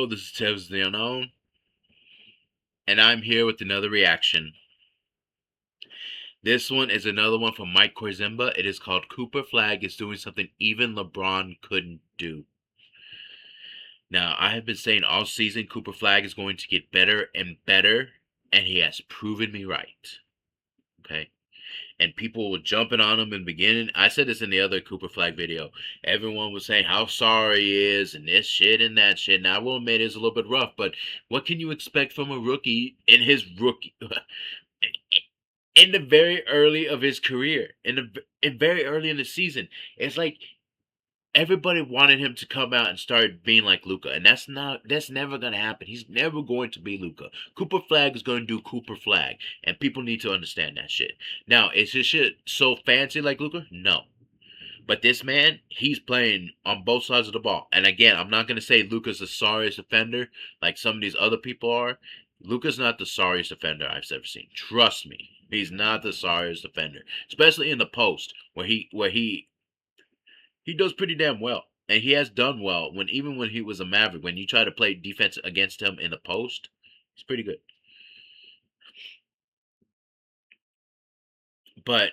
Hello, this is Tevs the Unknown, and I'm here with another reaction. This one is another one from Mike Korzimba. It is called Cooper Flagg is doing something even LeBron couldn't do. Now, I have been saying all season Cooper Flagg is going to get better and better, and he has proven me right. Okay? And people were jumping on him in the beginning. I said this in the other Cooper Flagg video. Everyone was saying how sorry he is and this shit and that shit. Now, I will admit it's a little bit rough, but what can you expect from a rookie in his rookie in the very early of his career, in very early in the season? It's like everybody wanted him to come out and start being like Luca, and that's never gonna happen. He's never going to be Luca. Cooper Flagg is going to do Cooper Flagg, and people need to understand that shit. Now, is his shit so fancy like Luca? No. But this man, he's playing on both sides of the ball. And again, I'm not gonna say Luca's the sorriest offender like some of these other people are. Luca's not the sorriest offender I've ever seen. Trust me. He's not the sorriest offender. Especially in the post, where he does pretty damn well. And he has done well even when he was a Maverick. When you try to play defense against him in the post, he's pretty good. But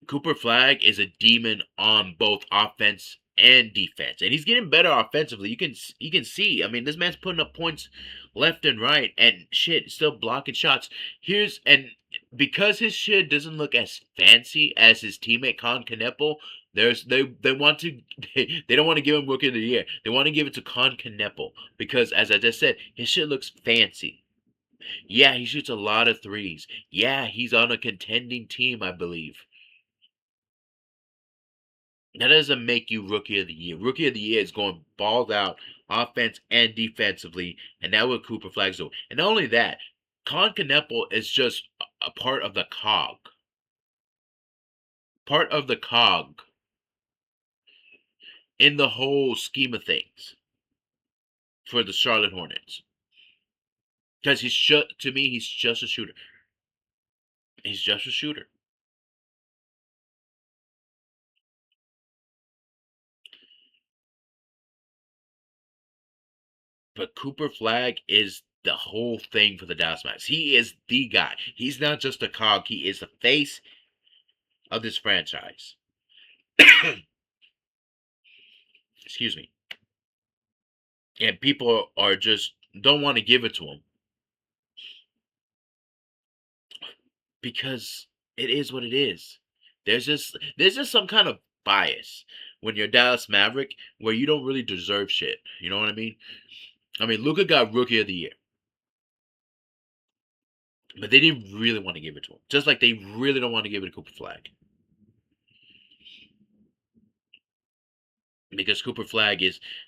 Cooper Flagg is a demon on both offense and defense, and he's getting better offensively. You can see. I mean, this man's putting up points left and right, and shit, still blocking shots. Because his shit doesn't look as fancy as his teammate Con Canepo. They want to they don't want to give him Rookie of the Year. They want to give it to Con Canepo because, as I just said, his shit looks fancy. Yeah, he shoots a lot of threes. Yeah, he's on a contending team, I believe. That doesn't make you Rookie of the Year. Rookie of the Year is going balled out, offense and defensively, and that's what Cooper Flagg's doing. And not only that, Con Canepo is just a part of the cog. Part of the cog in the whole scheme of things for the Charlotte Hornets. Because to me, he's just a shooter. He's just a shooter. But Cooper Flagg is the whole thing for the Dallas Mavericks. He is the guy. He's not just a cog. He is the face of this franchise. Excuse me. And people are just don't want to give it to him because it is what it is. There's just some kind of bias when you're Dallas Maverick where you don't really deserve shit. You know what I mean? I mean, Luka got Rookie of the Year, but they didn't really want to give it to him. Just like they really don't want to give it to Cooper Flagg. Because Cooper Flagg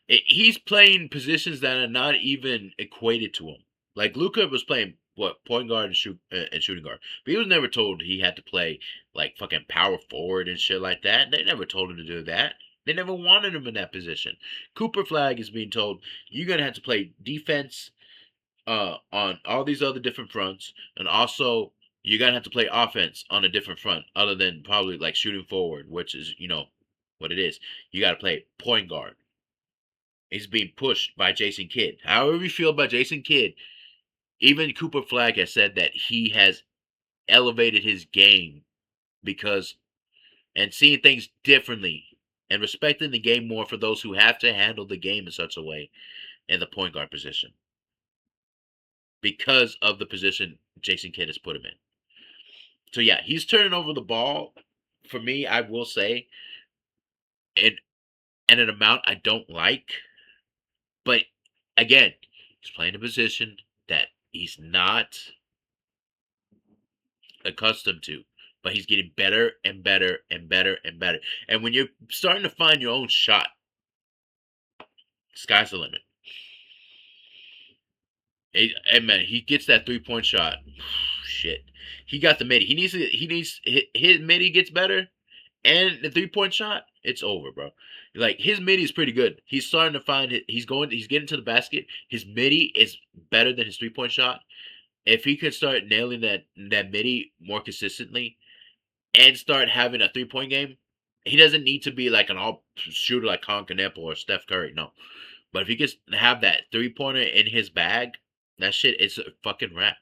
he's playing positions that are not even equated to him. Like Luka was playing what point guard and shooting guard, but he was never told he had to play like fucking power forward and shit like that. They never told him to do that. They never wanted him in that position. Cooper Flagg is being told you're gonna have to play defense on all these other different fronts, and also you're gonna have to play offense on a different front, other than probably like shooting forward, which is what it is. You got to play point guard. He's being pushed by Jason Kidd. However you feel about Jason Kidd, even Cooper Flagg has said that he has elevated his game because and seeing things differently and respecting the game more for those who have to handle the game in such a way in the point guard position because of the position Jason Kidd has put him in. So yeah, he's turning over the ball. For me, I will say, and an amount I don't like. But again, he's playing a position that he's not accustomed to. But he's getting better and better and better and better. And when you're starting to find your own shot, sky's the limit. And man, he gets that 3-point shot. Shit, he got the midi. He needs his midi gets better, and the 3-point shot, it's over, bro. Like his midi is pretty good. He's starting to find it. He's getting to the basket. His midi is better than his 3-point shot. If he could start nailing that midi more consistently and start having a 3-point game, he doesn't need to be like an all shooter like Colin Canepo or Steph Curry. No, But if he gets to have that 3-pointer in his bag, that shit is a fucking wrap.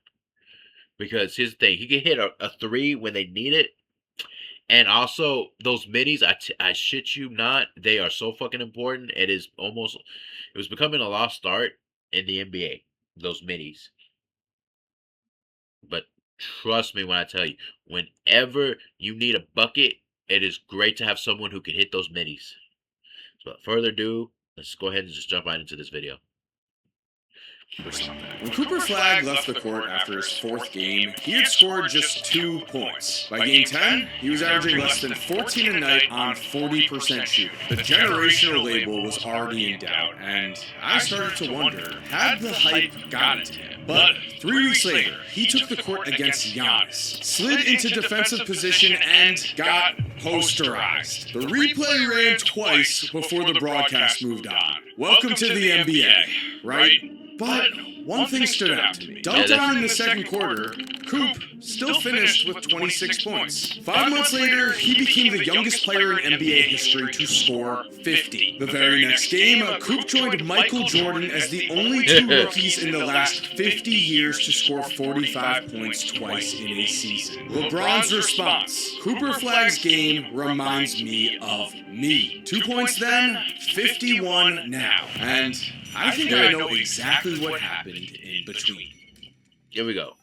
Because here's the thing, he can hit a 3 when they need it. And also, those minis, I shit you not, they are so fucking important. It was becoming a lost art in the NBA, those minis. But trust me when I tell you, whenever you need a bucket, it is great to have someone who can hit those minis. So without further ado, let's go ahead and just jump right into this video. When Cooper Flagg left the court after his 4th game, he had scored just 2 points. By game 10, he was averaging less than 14 a night on 40% shooting. The generational label was already in doubt, and I started to wonder, had the hype gotten to him? But 3 weeks later, he took the court against Giannis, slid into defensive position, and got posterized. The replay ran twice before the broadcast moved on. Welcome to the NBA, right? But one thing stood out to me. Dunked on in the second quarter, Coop still finished with 26 points. 5 months later, he became the youngest player in NBA history to score 50. The very next game, Coop joined Michael Jordan as the only 2 rookies in the last 50 years to score 45 points twice in a season. LeBron's response: Cooper Flagg's game reminds me of me. 2 points then, 51 now. And I think I know exactly what happened in between. Here we go.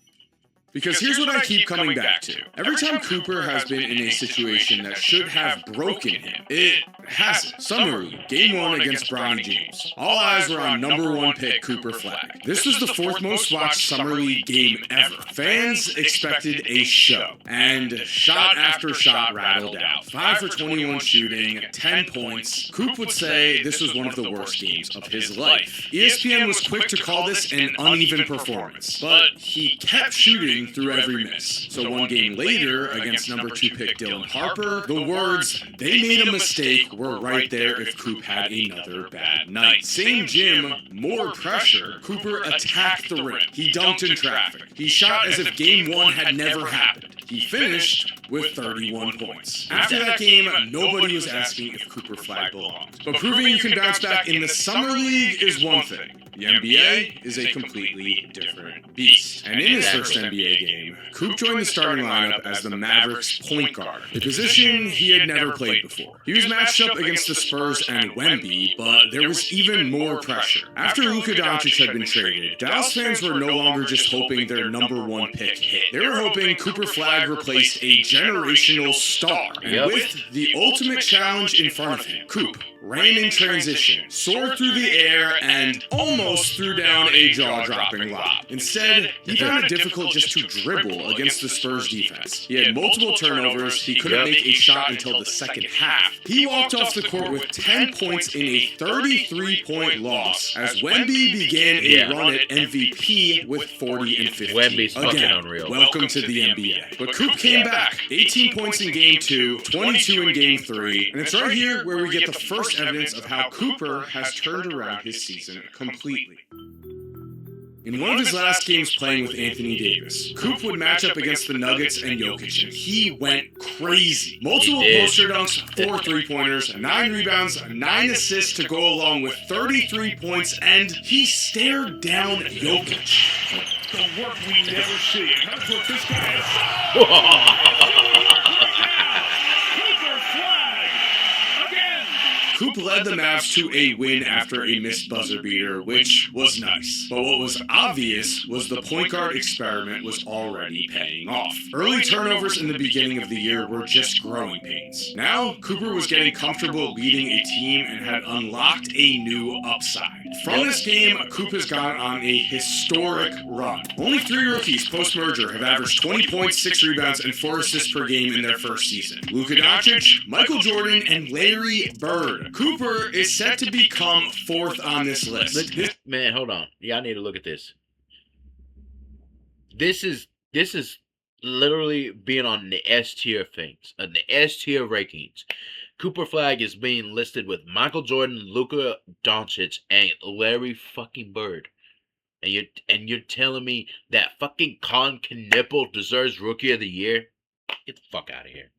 Because here's what I keep coming back to. Every time Cooper has been in a situation that should have broken him, it hasn't. Summer League, Game 1 against Bronny James. All eyes were on number 1 pick Cooper Flagg. This was the 4th most watched Summer League game ever. Fans expected a show, and shot after shot rattled out. 5 for 21 shooting, 10 points. Coop would say this was one of the worst games of his life. ESPN was quick to call this an uneven performance, but he kept shooting through every miss. So one game later, against number 2 pick Dylan Harper, the words, "they made a mistake," were right there if Coop had another bad night. Same gym, more pressure, Cooper attacked the rim. He dunked in traffic. He shot as if game 1 had never happened. He finished with 31 points. After that game, nobody was asking if Cooper Flagg belonged. But proving you can bounce back in the Summer League is one thing. The NBA is a completely different beast. And in his first NBA game, Coop joined the starting lineup as the Mavericks point guard, a position he had never played before. He was matched up against the Spurs and Wemby, but there was even more pressure. After Luka Doncic had been traded, Dallas fans were no longer just hoping their number 1 pick hit. They were hoping Cooper Flagg replaced a generational star. And with the ultimate challenge in front of him, Coop ran in transition, soared through the air, and almost threw down a jaw-dropping lob. Instead, he found it difficult just to dribble against the Spurs defense. He had multiple turnovers, he couldn't make a shot until the second half. He walked off the court with 10 points in a 33-point loss as Wemby began a run at MVP with 40 and 15. Wemby's fucking unreal. Welcome to the NBA. But Coop came back, 18 points in Game 2, 22 in Game 3, and it's right here where we get the first evidence of how Cooper has turned around his season completely. In one of his last games playing with Anthony Davis, Coop would match up against the Nuggets and Jokic, and he went crazy. Multiple poster dunks, 4 3-pointers, 9 rebounds, 9 assists to go along with 33 points, and he stared down Jokic. The work we never see. That's what this guy is. Coop led the Mavs to a win after a missed buzzer beater, which was nice. But what was obvious was the point guard experiment was already paying off. Early turnovers in the beginning of the year were just growing pains. Now, Cooper was getting comfortable leading a team and had unlocked a new upside. From this game, Coop has gone on a historic run. Only 3 rookies post-merger have averaged 20 points, 6 rebounds, and 4 assists per game in their first season. Luka Doncic, Michael Jordan, and Larry Bird. Cooper is set to become 4th on this list. Man, hold on. Y'all need to look at this. This is literally being on the S tier things, the S tier rankings. Cooper Flagg is being listed with Michael Jordan, Luka Doncic, and Larry fucking Bird. And you're telling me that fucking Colin Knippel deserves Rookie of the Year? Get the fuck out of here.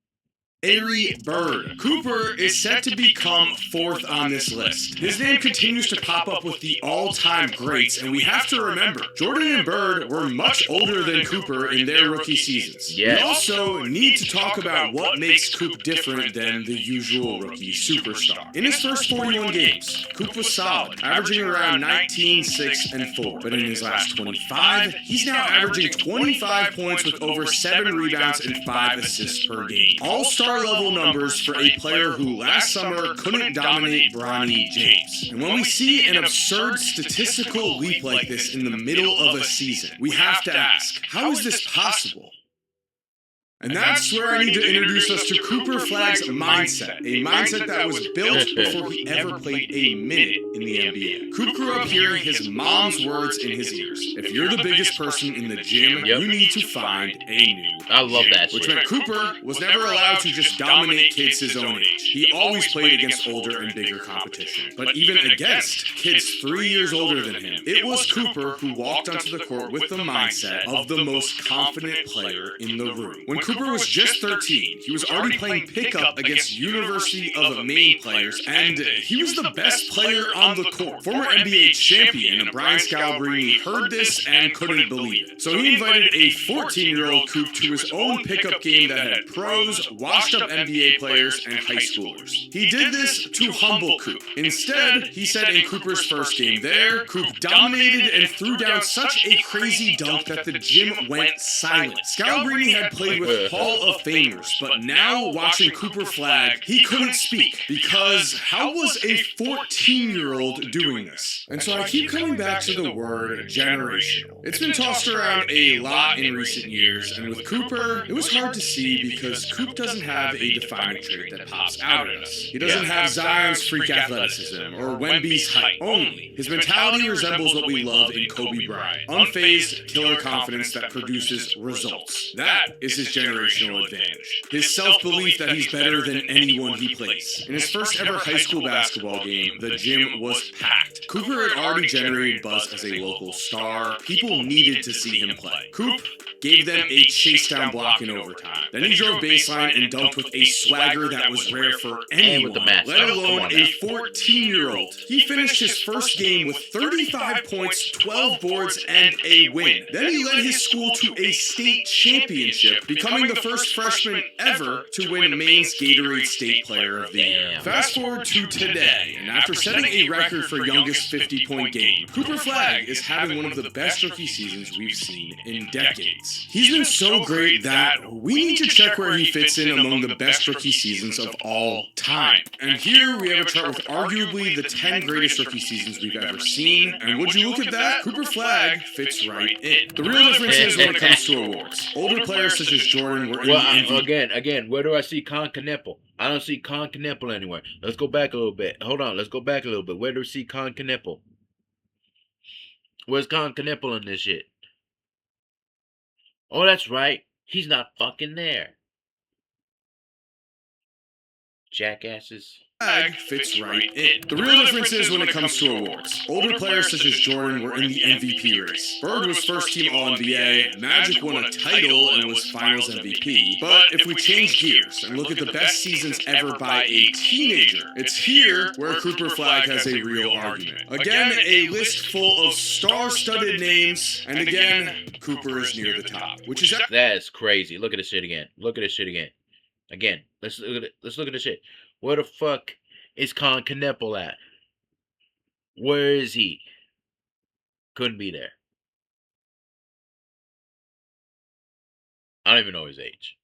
Airy Bird. Cooper is set to become 4th on this list. His name continues to pop up with the all-time greats, and we have to remember, Jordan and Bird were much older than Cooper in their rookie seasons. Yes. We also need to talk about what makes Coop different than the usual rookie superstar. In his first 41 games, Coop was solid, averaging around 19, 6, and 4. But in his last 25, he's now averaging 25 points with over 7 rebounds and 5 assists per game. All-star level numbers for a player who last summer couldn't dominate Bronny James. And when we see an absurd statistical leap like this in the middle of a season, we have to ask, how is this possible? And that's where I need to introduce us to Cooper Flagg's mindset, a mindset that was built before he ever played a minute in the NBA. Coop grew up hearing his mom's words in his ears. If you're the biggest person in the gym, you need to find a new I love gym. that shit. Which meant Cooper was never allowed to just dominate kids his own age. He always played against older and bigger competition. But even against kids 3 years older than him, it was Cooper who walked onto the court with the mindset of the most confident player in the room. When Cooper was just 13, he was already playing pickup against University of Maine players, and he was the best player on the court. Former NBA champion Brian Scalabrine heard this and couldn't believe it. So he invited a 14-year-old Coop to his own pickup game that had pros, washed-up NBA players, and high schoolers. He did this to humble Coop. Instead, he said in Cooper's first game there, Coop dominated and threw down such a crazy dunk that the gym went silent. Scalabrine had played with Hall of Famers, but now watching Cooper Flagg, he couldn't speak because how was a 14-year-old doing this? And so I keep coming back to the word generational. It's been tossed around a lot in recent years, and with Cooper, it was hard to see because Coop doesn't have a defining trait that pops out at us. He doesn't have Zion's freak athleticism or Wemby's height only. His mentality resembles what we love in Kobe Bryant. Unfazed, killer confidence that produces results. That is his generational advantage. His self-belief that he's better than anyone he plays. In his first ever high school basketball game, the gym was packed. Cooper had already generated buzz as a local star. People needed to see him play. Coop gave them a chase-down block in overtime. Then he drove baseline and dunked with a swagger that was rare for anyone, let alone a 14-year-old. He finished his first game with 35 points, 12 boards, and a win. Then he led his school to a state championship, becoming the first freshman ever to win Maine's Gatorade State Player of the Year. Fast forward to today, and after setting a record for youngest 50-point game, Cooper Flagg is having one of the best rookie seasons we've seen in decades. He's been so great that we need to check where he fits in among the best rookie seasons of all time. And here we have a chart with arguably the 10 greatest rookie seasons we've ever seen, and would you look at that? Cooper Flagg fits right in. The real difference is when it comes to awards. Older players such as Jordan were in the MVP. Again, where do I see Con Kneppel? I don't see Con Kneppel anywhere. Let's go back a little bit. Hold on, let's go back a little bit. Where do we see Con Kneppel? Where's Con Kneppel in this shit? Oh, that's right. He's not fucking there. Jackasses. Flagg fits right in. The real difference is when it comes to awards. Older players such as Jordan were in the MVP race. Bird was first team All-NBA, Magic won a title and was finals MVP. But if we change gears and look at the best seasons ever by a teenager, it's here where Cooper Flagg has a real argument. Again, a list full of star-studded names, and again, Cooper is near the top. Which is That's crazy. Look at this shit again. Look at this shit again. Again, let's look at this shit. Where the fuck is Con Kneppel at? Where is he? Couldn't be there. I don't even know his age.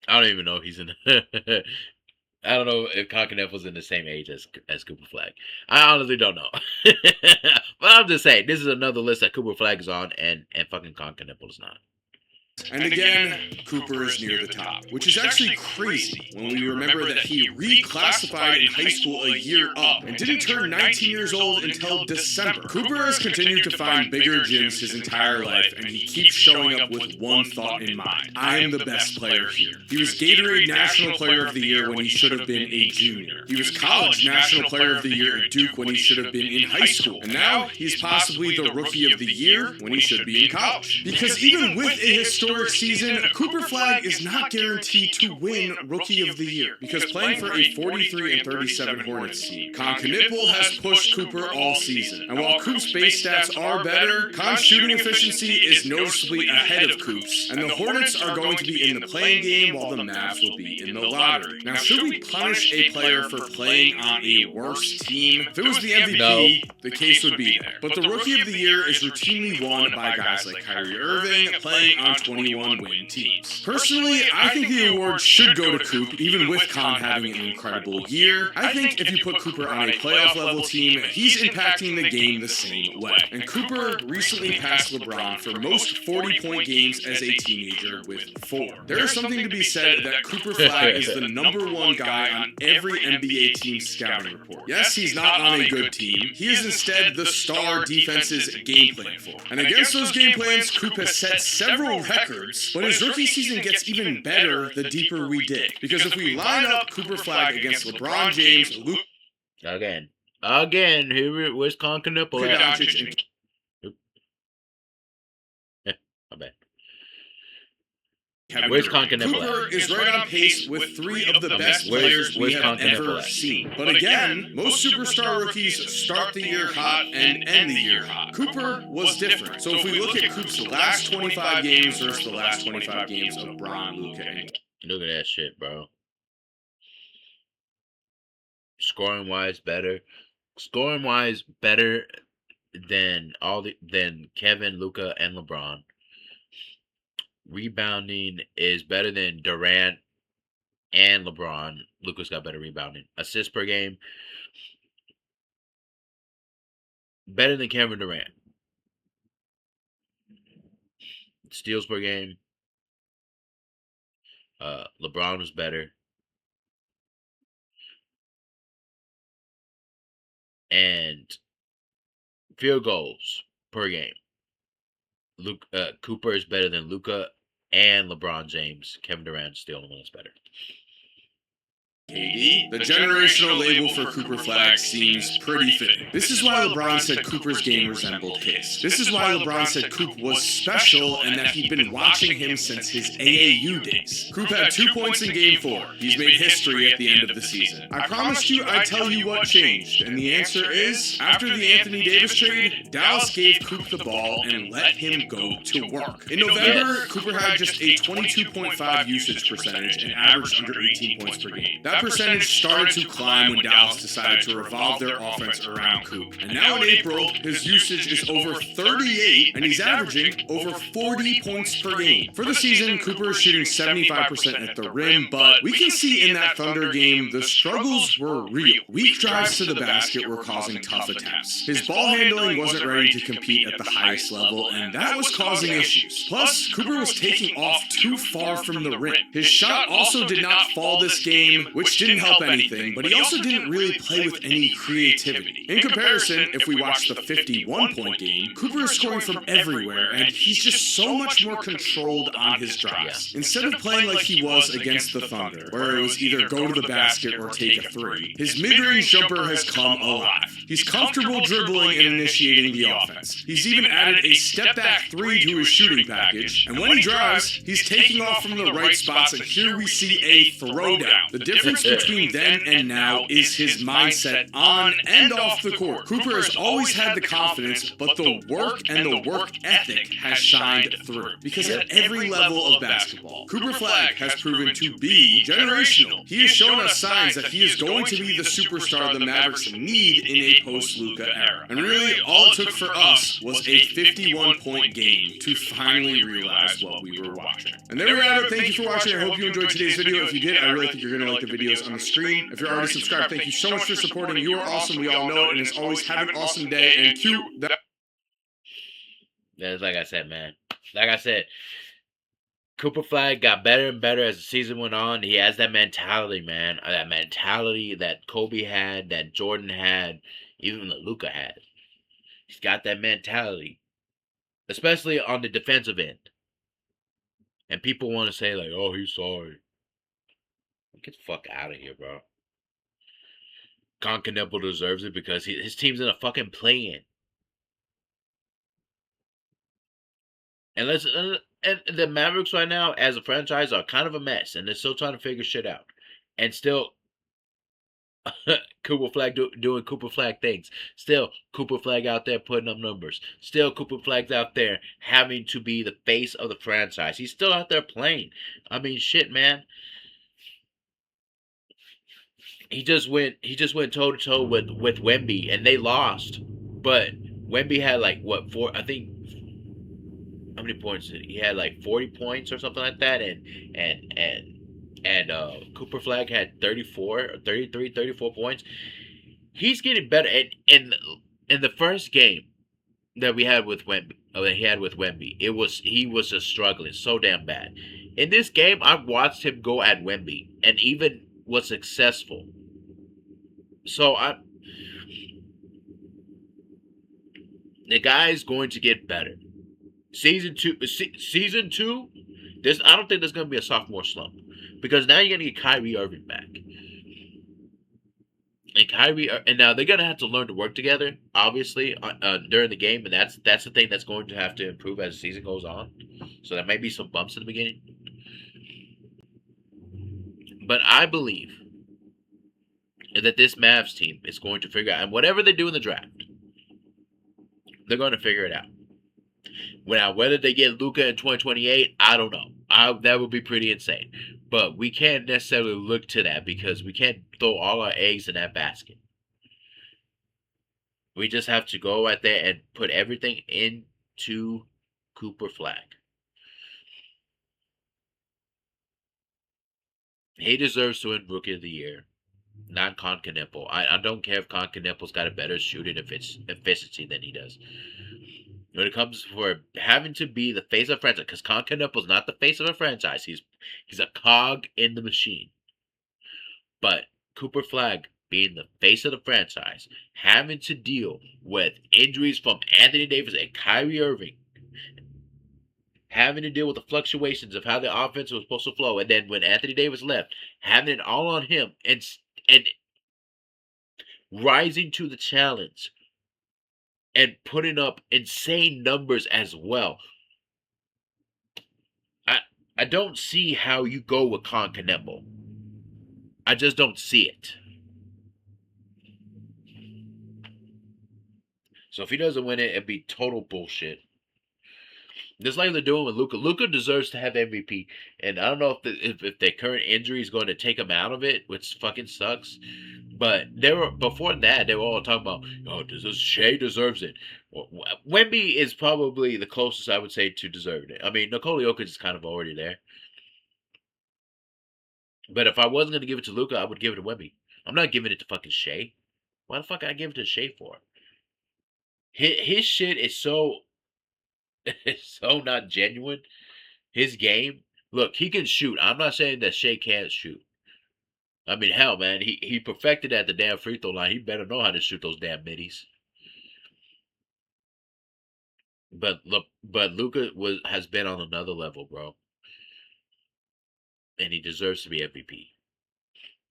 I don't even know if he's in. I don't know if Con Kneppel's in the same age as Cooper Flagg. I honestly don't know. But I'm just saying, this is another list that Cooper Flagg is on, and fucking Con Kneppel is not. And again, Cooper is near the top, which is actually crazy when we remember that he reclassified in high school a year up and didn't turn 19 years old until December. Cooper has continued to find bigger gyms his entire life, and he keeps showing up with one thought in mind. I am the best player here. He was Gatorade National Player of the Year when he should have been a junior. He was College National Player of the Year at Duke when he should have been in high school. And now he's possibly the Rookie of the Year when he should be in college. Because even with a historic historic season, Cooper Flagg is not guaranteed to win Rookie of the Year because playing for a 43-37 Hornets team, Con Knipple has pushed Cooper all season. And while Coop's base stats are better, Con's shooting efficiency is noticeably ahead of Coop's, and the Hornets are going to be in the playing game while the Mavs will be in the lottery. Now, should we punish a player for playing on a worse team? If it was the MVP, the case would be there. But the Rookie of the Year is routinely won by guys like Kyrie Irving playing on 21-win teams. Personally, I think the award should go to Coop, even with Con having an incredible year. I think if you put Cooper on a playoff-level team, he's impacting the game the same way. And Cooper recently passed LeBron for most 40-point games as a teenager with 4. There is something to be said that Cooper Flagg is the #1 guy on every NBA team's scouting report. Yes, he's not on a good team. He is instead the star defense's game plan for. And against those game plans, Coop has set several records, but his rookie season gets even better the deeper we dig. Because if we line up Cooper Flagg against LeBron James, Luke... Again, here where's Con Knipple at? My bad. Where's Con Knipple Cooper is right on pace with 3 of the best players we have ever seen. But again, most superstar rookies start the year hot and end the year hot. Cooper was different. So if we look at Coop's last 25 games versus the last 25 games of Bron, Luka, and... Look at that shit, bro. Scoring-wise, better. Scoring-wise, better than Kevin, Luka, and LeBron. Rebounding is better than Durant and LeBron. Luka's got better rebounding. Assists per game, better than Kevin Durant. Steals per game, LeBron was better. And field goals per game. Cooper is better than Luka and LeBron James. Kevin Durant's the only one that's better. KD, the generational label for Cooper Flagg seems pretty fitting. This is why LeBron said Cooper's game resembled his. This is why LeBron said Coop was special and that he'd been watching him since his AAU days. Coop had 2 points in Game 4. He's made history at the end of the season. I promised you I'd tell you what changed, and the answer is, after the Anthony Davis trade, Dallas gave Coop the ball and let him go to work. In November, Cooper had just a 22.5 usage percentage and averaged under 18 points per game. That percentage started to climb when Dallas decided to revolve their offense around Coop. And now in April, his usage is over 38, and he's averaging over 40 points per game. For the season, Cooper is shooting 75% at the rim, but we can see in that Thunder game, the struggles were real. Weak drives to the basket were causing tough attempts. His ball handling wasn't ready to compete at the highest level, and that was causing issues. Plus, Cooper was taking off too far from the rim. His shot also did not fall this game, which didn't help anything, but he also didn't really play with any creativity. In comparison, if we watch the 51-point game, Cooper is scoring from everywhere, and he's just so much more controlled on his drives. Instead of playing like he was against the Thunder, where it was either go to the basket or take a three, his mid-range jumper has come alive. He's comfortable dribbling and initiating the offense. He's even added a step-back three to his shooting package, and when he drives, he's taking off from the right spots, and here we see a throwdown. The difference between then and now is his mindset on and off the court. Cooper has always had the confidence, but the work and the work ethic has shined through. Because at every level of basketball, Cooper Flagg has proven to be generational. He has shown us signs that he is going to be the superstar the Mavericks need in a post-Luka era. And really, all it took for us was a 51-point game to finally realize what we were watching. And there we have it. Thank you for watching. I hope you enjoyed today's video. If you did, I really think you're going to like the videos on the screen. If you're already subscribed, thank you so much for supporting. You are awesome. We all know it. And as always, have an awesome day. And cue that. That's like I said, man. Like I said, Cooper Flagg got better and better as the season went on. He has that mentality, man. That mentality that Kobe had, that Jordan had, even that Luka had. He's got that mentality, especially on the defensive end. And people want to say, like, oh, he's sorry. Get the fuck out of here, bro. Con Knipple deserves it because his team's in a fucking play-in. And And the Mavericks right now, as a franchise, are kind of a mess, and they're still trying to figure shit out. And still, Cooper Flagg doing Cooper Flagg things. Still, Cooper Flagg out there putting up numbers. Still, Cooper Flagg's out there having to be the face of the franchise. He's still out there playing. I mean, shit, man. He just went toe to toe with Wemby, and they lost. But Wemby had like what, four? I think, how many points did he had? Like 40 points or something like that, and Cooper Flagg had 34 or 33, 34 points. He's getting better. And in the first game that we had with Wemby, he was just struggling so damn bad. In this game, I watched him go at Wemby and even was successful. So the guy's going to get better. Season two. I don't think there's going to be a sophomore slump, because now you're going to get Kyrie Irving back. And now they're gonna have to learn to work together, obviously, during the game, and that's the thing that's going to have to improve as the season goes on. So there may be some bumps in the beginning, but I believe that this Mavs team is going to figure out, and whatever they do in the draft, they're going to figure it out. Now, whether they get Luka in 2028, I don't know. That would be pretty insane. But we can't necessarily look to that, because we can't throw all our eggs in that basket. We just have to go out there and put everything into Cooper Flagg. He deserves to win Rookie of the Year, not Concanipple. I don't care if Concanipple's got a better shooting efficiency than he does. When it comes for having to be the face of a franchise, because Concanipple's not the face of a franchise. He's a cog in the machine. But Cooper Flagg being the face of the franchise, having to deal with injuries from Anthony Davis and Kyrie Irving, having to deal with the fluctuations of how the offense was supposed to flow, and then when Anthony Davis left, having it all on him, and rising to the challenge and putting up insane numbers as well. I don't see how you go with Concanipple. I just don't see it. So if he doesn't win it, it'd be total bullshit. Just like they're doing with Luka. Luka deserves to have MVP, and I don't know if their current injury is going to take him out of it, which fucking sucks. But before that, they were all talking about, oh, Shea deserves it. Wemby is probably the closest I would say to deserving it. I mean, Nikola Jokic is kind of already there. But if I wasn't going to give it to Luka, I would give it to Wemby. I'm not giving it to fucking Shea. Why the fuck I give it to Shea for? His shit is so it's so not genuine. His game, look, he can shoot. I'm not saying that Shea can't shoot. I mean, hell, man, he perfected at the damn free throw line. He better know how to shoot those damn middies. But Luka has been on another level, bro, and he deserves to be MVP.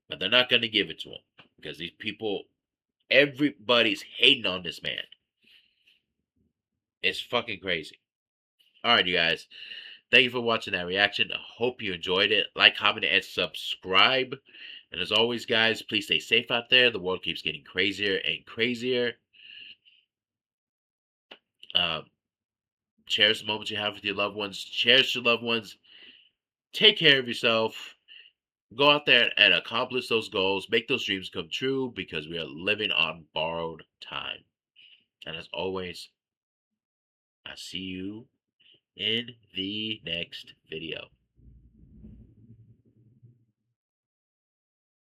But they're not going to give it to him, because these people, everybody's hating on this man. It's fucking crazy. All right, you guys. Thank you for watching that reaction. I hope you enjoyed it. Like, comment, and subscribe. And as always, guys, please stay safe out there. The world keeps getting crazier and crazier. Cherish the moments you have with your loved ones. Cherish your loved ones. Take care of yourself. Go out there and accomplish those goals. Make those dreams come true, because we are living on borrowed time. And as always, I'll see you in the next video.